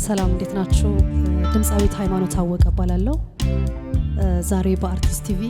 ሰላም እንዴት ናችሁ? ድምጻዊት ሃይማኖት አወቀ እባላለሁ። ዛሬ በአርቲስት ቲቪ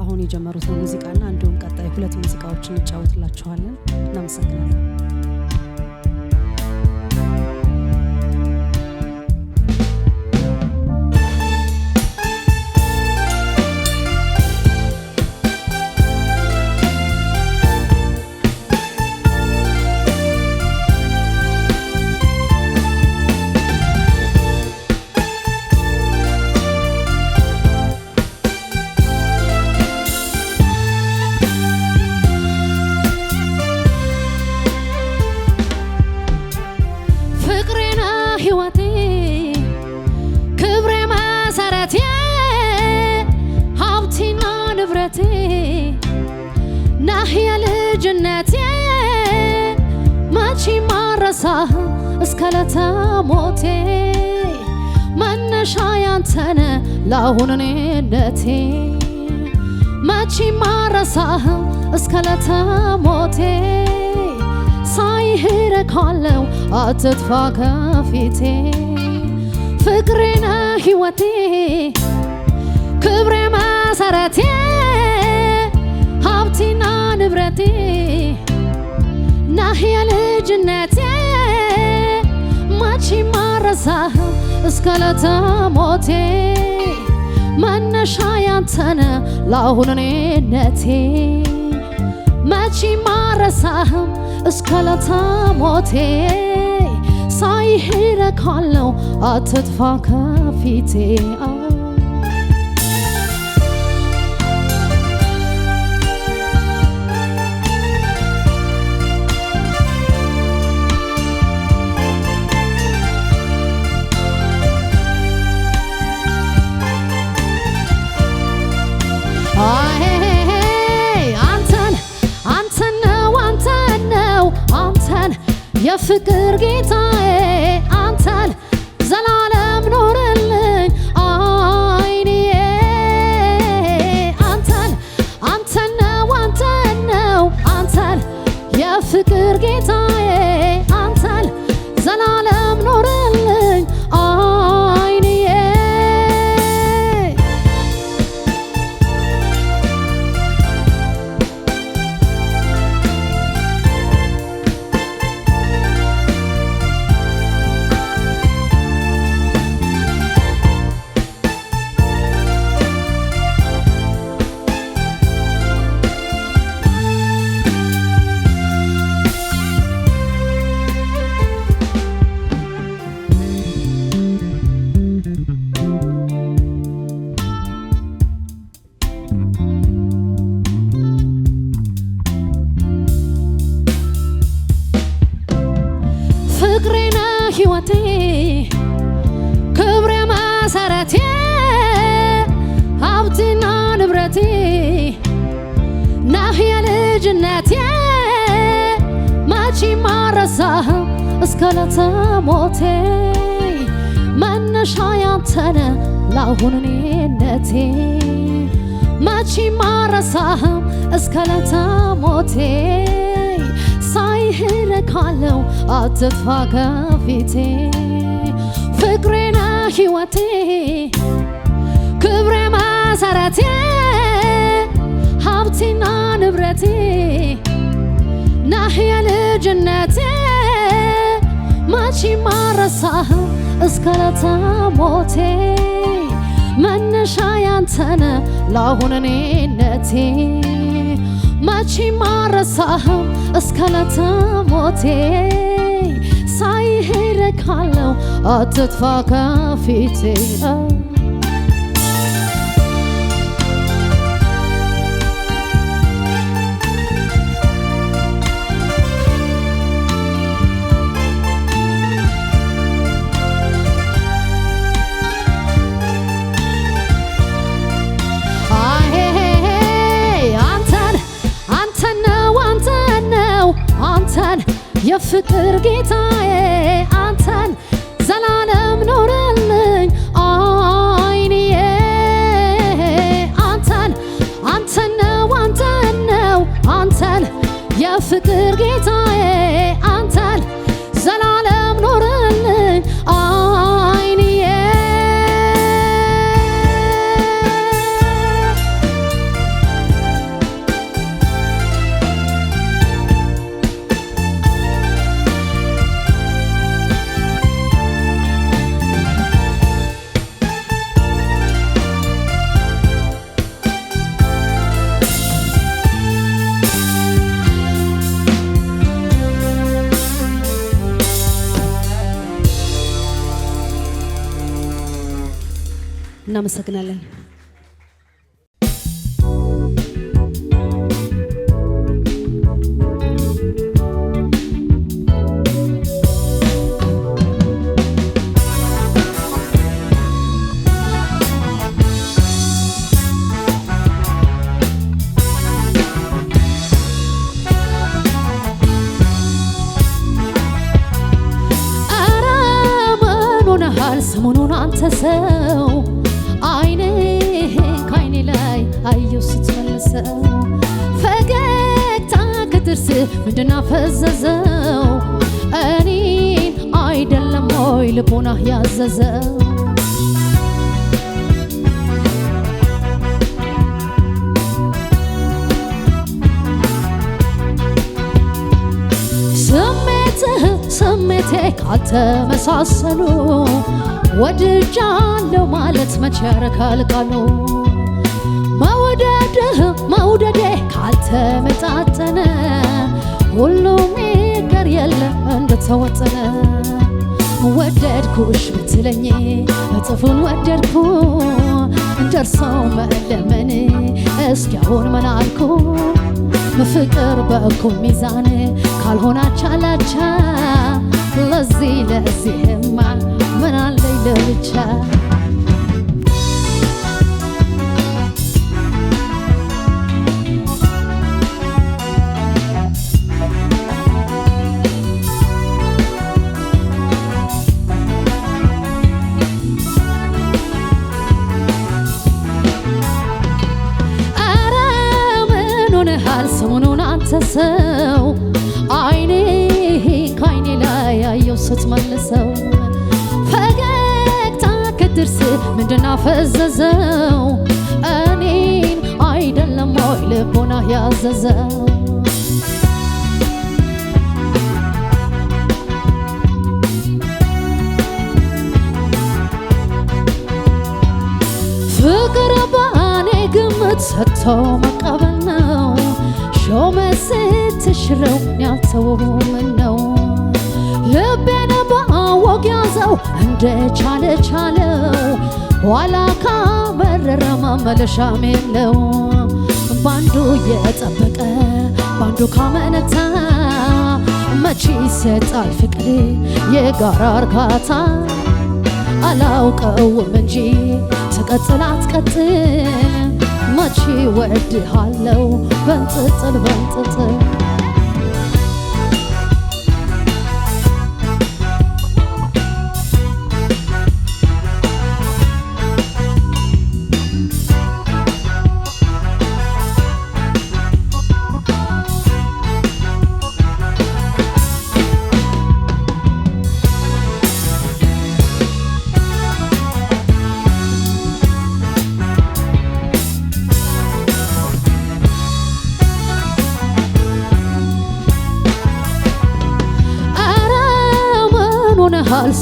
አሁን የጀመሩትን ሙዚቃና እንዲሁም ቀጣይ ሁለት ሙዚቃዎችን እንጫወትላችኋለን። እናመሰግናለን። ናህያ ልጅነቴ መቼ ማረሳህ እስከለተ ሞቴ መነሻ ያንተነ ለአሁን እኔነቴ መቼ ማረሳህ እስከለተ ሞቴ ሳይህ ረካለው አትጥፋ ከፊቴ ፍቅሬ ነህ ሕይወቴ ክብሬ መሰረቴ ሀብቴና ንብረቴ ናህያ ልጅነቴ መቼ ማረሳህ እስከለተ ሞቴ መነሻ ያንተነ ለአሁን እኔነቴ መቼ ማረሳህ እስከለተ ሞቴ ሳይህ ረካለው አትጥፋ ከፊቴ የፍቅር ጌታዬ አንተን ዘላለም ኖርልኝ አይኔ አንተን ነው የፍቅር ጌታዬ አንተን ዘላለም ኖርልኝ አይኔ ፍቅሬ ነህ ሕይወቴ ክብሬ መሰረቴ ሀብቴና ንብረቴ ናህያ ልጅነቴ መቼ ማረሳህ እስከለተ ሞቴ መነሻ ያንተነ ለአሁን እኔነቴ መቼ ማረሳህ እስከለተ ሞቴ ሳይህ ረካለው አትጥፋ ከፊቴ ፍቅሬ ነህ ሕይወቴ ክብሬ መሰረቴ ሀብቴና ንብረቴ ናህያ ልጅነቴ መቼ ማረሳህ እስከለተ ሞቴ መነሻ ያንተነ ለአሁን እኔነቴ መቼ ማረሳህ እስከለተ ሞቴ ሳይህ ረካለው አትጥፋ ከፊቴ አንተን የፍቅር ጌታዬ አንተን ዘላለም ኖርልኝ አይኔ አንተን ነው የፍቅር ጌታዬ አንተን ዘላለም ኖርልኝ እናመሰግናለን። ሰሞኑን አንተ ሰው አይንህን ከአይኔ ላይ አየው ስትመልሰው ፈገግታ ከጥርስ ምንድን አፈዘዘው እኔን አይደለም ወይ ልቦናህ ያዘዘው ስሜቴ ካልተመሳሰሉ ወድጃለሁ ማለት መቼ ያረካል ቃሉ መውደዴ ካልተመጣጠነ ሁሉም ይቀር የለ እንደተወጠነ ወደድኩሽ ብትለኝ እጥፉን ወደድኩ ደርሰው መለመን እስኪ አሁን ምን አልኩ ፍቅር በእኩል ሚዛን ካልሆነ አቻላቻ ለዚህማ ምን አለኝ ለብቻ ሰሞኑን አንተ ሰው አይንህን ከአይኔ ላይ አየው ስትመልሰው ፈገግታ ከጥርስ ምንድን አፈዘዘው እኔን አይደለም ወይ ልቦናህ ያዘዘው ፍቅር ባኔ ግምት ሰጥቶ መቀበል ነው ሾመ ስትሽረው ያልተወው ምነው ልቤን በአወግ ያዘው እንደቻለው ኋላ ካመረረ መመለሻም የለው ባንዱ የጠበቀ ባንዱ ካመነታ መቼ ይሰጣል ፍቅር የጋራ እርካታ አላውቀውም እንጂ ትቀጥል አትቀጥል መቼ ወድሃለው በንጥጥል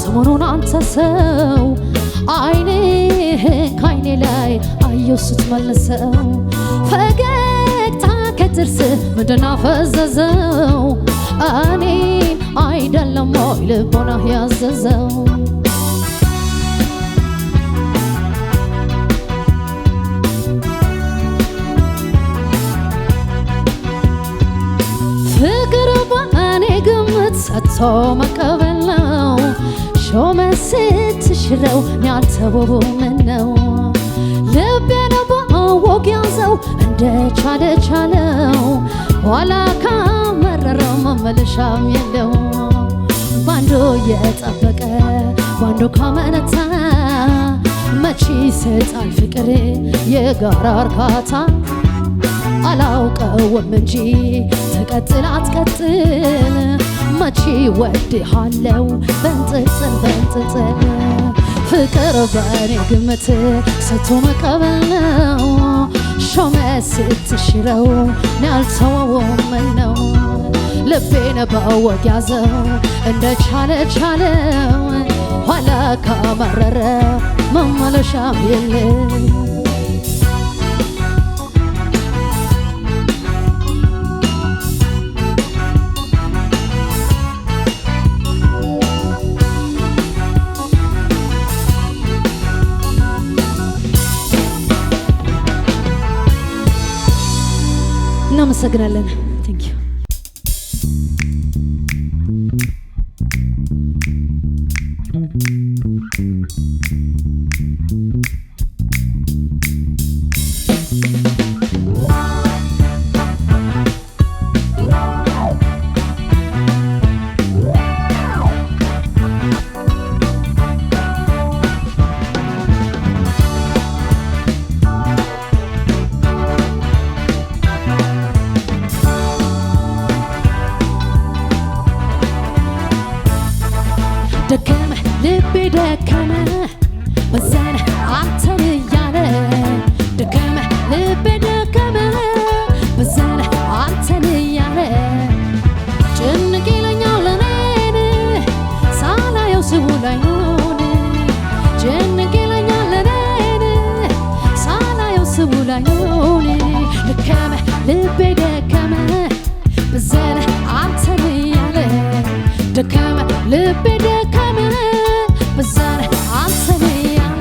ሰሞኑን አንተ ሰው አይንህን ከአይኔ ላይ አየው ስትመልሰው ፈገግታ ከጥርስ ምንድን አፈዘዘው እኔን አይደለም ወይ ልቦናህ ያዘዘው ፍቅር በእኔ ግምት ሰጥቶ መቀበል ነው ሾመ ስትሽረው ያልተወው ምነው ልቤን በአወግ ያዘው እንደቻለው ኋላ ካመረረው መመለሻም የለው ባንዱ የጠበቀ ባንዱ ካመነታ መቼ ይሰጣል ፍቅር የጋራ እርካታ አላውቀውም እንጂ ትቀጥል አትቀጥል መቼ ወድሃለው በንጥጥል ፍቅር በእኔ ግምት ሰጥቶ መቀበል ነው ሾመ ስትሽረው ያልተወው ምነው ልቤን በአወግ ያዘው እንደቻለው ኋላ ካመረረ መመለሻም የለው እናመሰግናለን። ቴንክ ዩ። ደከመ ልቤ ደከመ በዛን አንተን እያለ ደከመ ልቤ ደከመ በዛን አንተን እያለ ጭንቅ ይለኛል እኔን ሳላየው ስውል አይኑን ጭንቅ ይለኛል እኔን ሳላየው ስውል አይኑን ደከመ ልቤ ደከመ በዛን አንተን እያለ ደከመ ልቤ ደከመ በዛን አንተን እያለ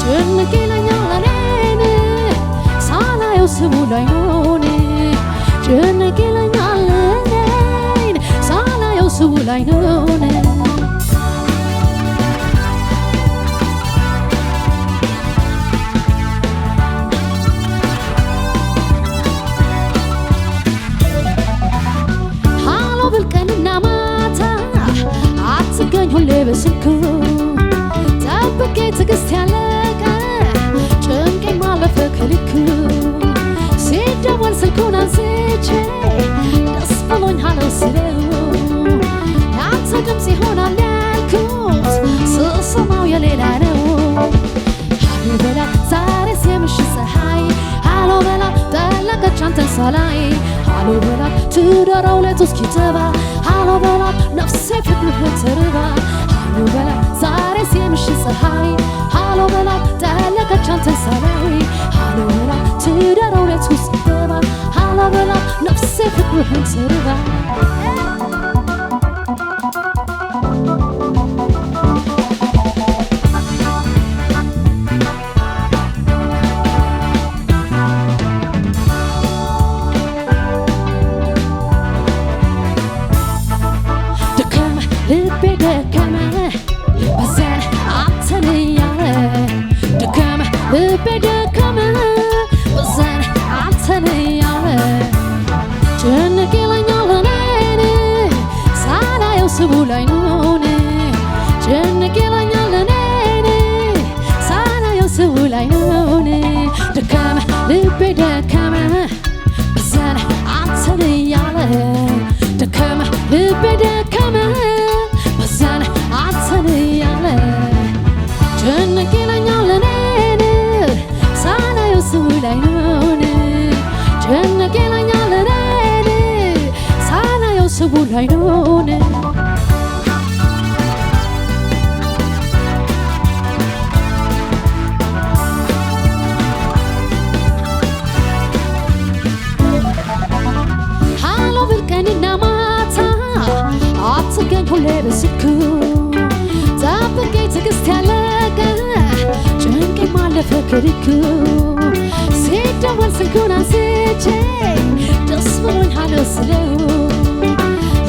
ጭንቅ ይለኛል እኔን ሳላየው ስውል አይኑን ጭንቅ ይለኛል እኔን ሳላየው ስውል አይኑን ሃሎ ብል ቀንና ማታ አትገኝ ሁሌ በስልኩ ጠብቄ ትዕግስት ያለቀ ጭንቄ ማለፈ ከልኩ ሲደወል ስልኩን አንስቼ ደስ ብሎኝ ሃሎ ስለው ያንተ ድምፅ ይሆናል ያልኩት ስሰማው የሌላ ነው። ሃሎ በላት ዛሬስ የምሽት ፀሐይ ሃሎ በላት ጠለቀች አንተን ሳላይ ሃሎ በላት ትዳራው ሌቱ እስኪጠባ ሃሎ በላት ነፍሴ ፍቅርህን ትርባ ሃሎ በላት ዛሬስ የምሽት ፀሐይ ሃሎ በላት ጠለቀች አንተን ሳላይ ሃሎ በላት ትዳራው ሌቱ እስኪጠባ ሃሎ በላት ነፍሴ ፍቅርህን ትርባ ልቤ ደከመ በዛን አንተን እያለ ደከመ ልቤ ደከመ በዛን አንተን እያለ ጭንቅ ይለኛል እኔን ሳላየው ስውል አይኑን ጭንቅ ይለኛል እኔን ሳላየው ስውል አይኑን ደከመ ልቤ ደከመ በዛን አንተን እያለ ደከመ ልቤ ደከመ በዛን አንተን እያለ ጭንቅ ይለኛል እኔን ሳላየው ስውል አይኑን ጭንቅ ይለኛል እኔን ሳላየው ስውል አይኑን ሃሎ ብል ቀንና ማታ አትገኝ ሁሌ በስልኩ ጠብቄ ትዕግስት ያለቀ ጭንቄ ማለፈ ከልኩ ሲደወል ስልኩን አንስቼ ደስ ብሎኝ ሃሎ ስለው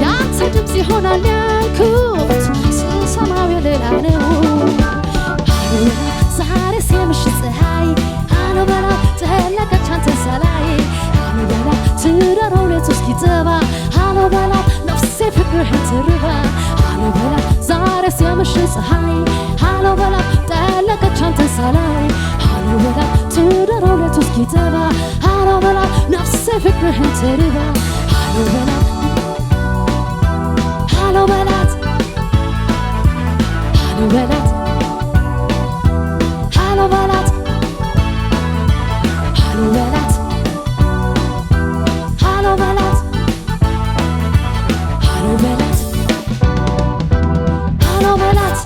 ያንተ ድምፅ ይሆናል ያልኩት ስሰማው የሌላ ነው። ሃሎ ዛሬስ የምሽት ፀሐይ ሃሎ በላት ጠለቀች አንተን ሳላይ ሃሎ በላት ትዳራው ሌቱ እስኪጠባ ሃሎ በላት ነፍሴ ፍቅርህን ትርባ ሃሎ በላት ዛሬስ የምሽት ፀሐይ ሃሎ በላት ጠለቀች አንተን ሳላይ ሃሎ በላት ትዳራው ሌቱ እስኪጠባ ሃሎ በላት ነፍሴ ፍቅርህን ትርባ ሃሎ በላት ሃሎ በላት ሃሎ በላት ሃሎ በላት ሃሎ በላት ሃሎ በላት ሃሎ በላት ሃሎ በላት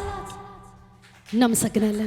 እናመሰግናለን።